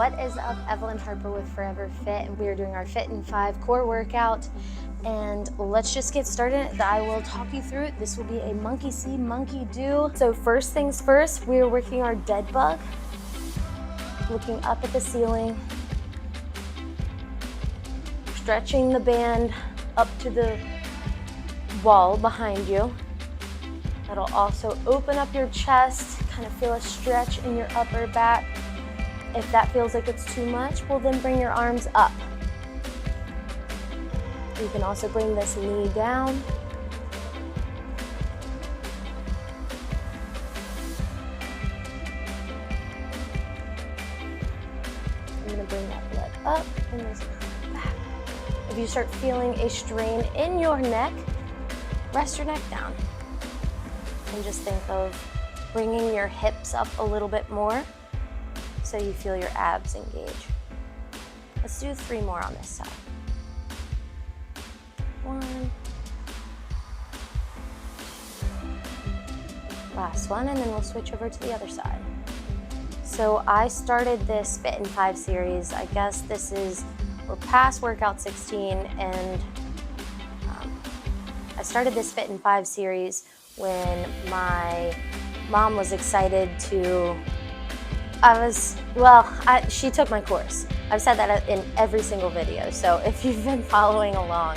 What is up? Evelyn Harper with Forever Fit, and we are doing our Fit in 5 core workout. And let's just get started. I will talk you through it. This will be a monkey see, monkey do. So first things first, we are working our dead bug, looking up at the ceiling, stretching the band up to the wall behind you. That'll also open up your chest, kind of feel a stretch in your upper back. If that feels like it's too much, well then bring your arms up. You can also bring this knee down. I'm gonna bring that leg up and this back. If you start feeling a strain in your neck, rest your neck down. And just think of bringing your hips up a little bit more so you feel your abs engage. Let's do 3 more on this side. 1. Last one, and then we'll switch over to the other side. So I started this Fit in 5 series. I guess we're past workout 16, and I started this Fit in 5 series when my mom was excited to, she took my course. I've said that in every single video, so if you've been following along,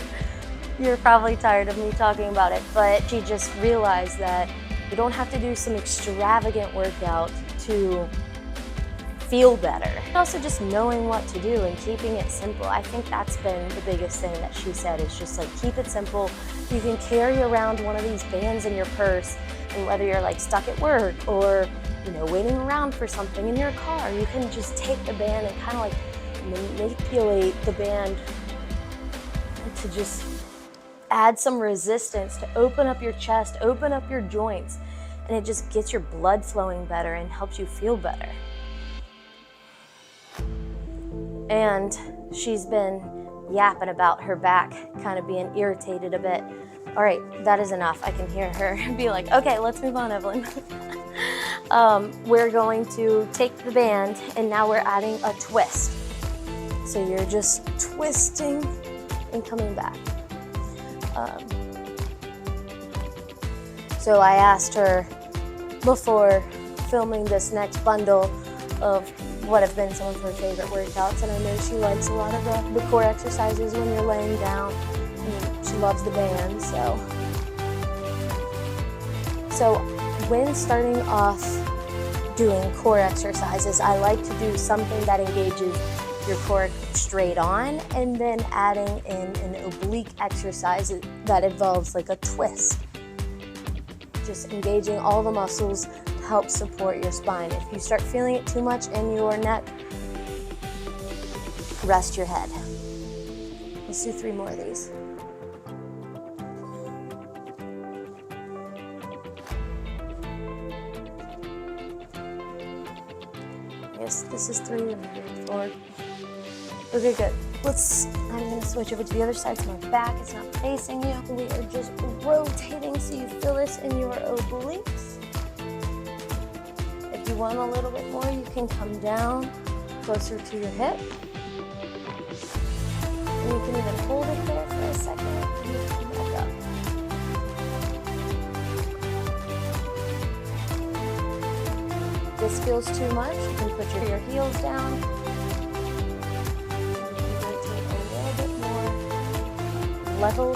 you're probably tired of me talking about it, but she just realized that you don't have to do some extravagant workout to feel better. Also just knowing what to do and keeping it simple. I think that's been the biggest thing that she said, is just like, keep it simple. You can carry around one of these bands in your purse, and whether you're like stuck at work or waiting around for something in your car, you can just take the band and kind of like manipulate the band to just add some resistance to open up your chest, open up your joints, and it just gets your blood flowing better and helps you feel better. And she's been yapping about her back kind of being irritated a bit. All right, that is enough. I can hear her be like, okay, let's move on, Evelyn. We're going to take the band, and now we're adding a twist. So you're just twisting and coming back. So I asked her before filming this next bundle of what have been some of her favorite workouts, and I know she likes a lot of the core exercises when you're laying down, and she loves the band. So when starting off doing core exercises, I like to do something that engages your core straight on, and then adding in an oblique exercise that involves like a twist. Just engaging all the muscles to help support your spine. If you start feeling it too much in your neck, rest your head. Let's do 3 more of these. Yes, this is 3 and 4. Okay, good. I'm gonna switch over to the other side so my back is not facing you. We are just rotating so you feel this in your obliques. If you want a little bit more, you can come down closer to your hip. And you can even hold it there for a second and come back up. If this feels too much, you can put your heels down. Level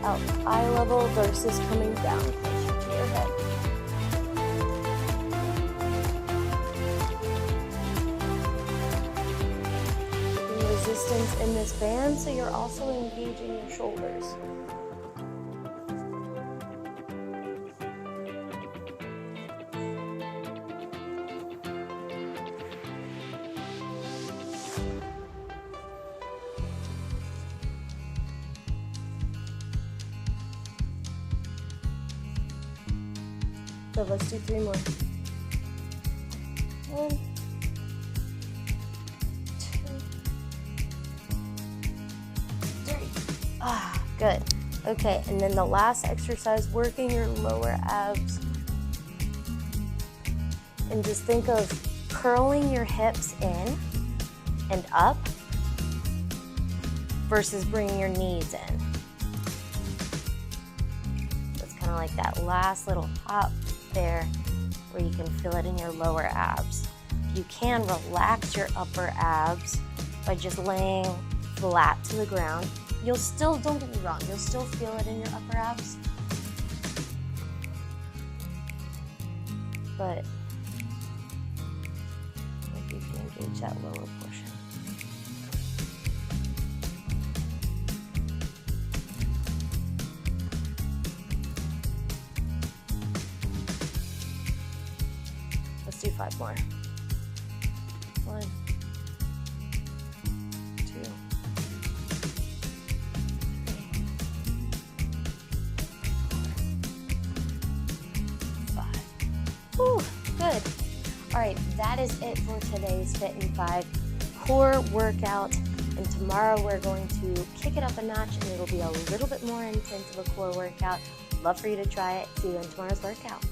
out eye level versus coming down closer to your head. Keeping resistance in this band so you're also engaging your shoulders. So let's do 3 more. 1, 2, Good. Okay, and then the last exercise, working your lower abs. And just think of curling your hips in and up versus bringing your knees in. So it's kind of like that last little pop there where you can feel it in your lower abs. You can relax your upper abs by just laying flat to the ground. You'll still, don't get me wrong, you'll still feel it in your upper abs, but if you can engage that lower portion. Let's do 5 more. 1, 2, 3, 4, 5. Whew, good. All right, that is it for today's Fit in 5 core workout. And tomorrow we're going to kick it up a notch and it'll be a little bit more intense of a core workout. Love for you to try it. See you in tomorrow's workout.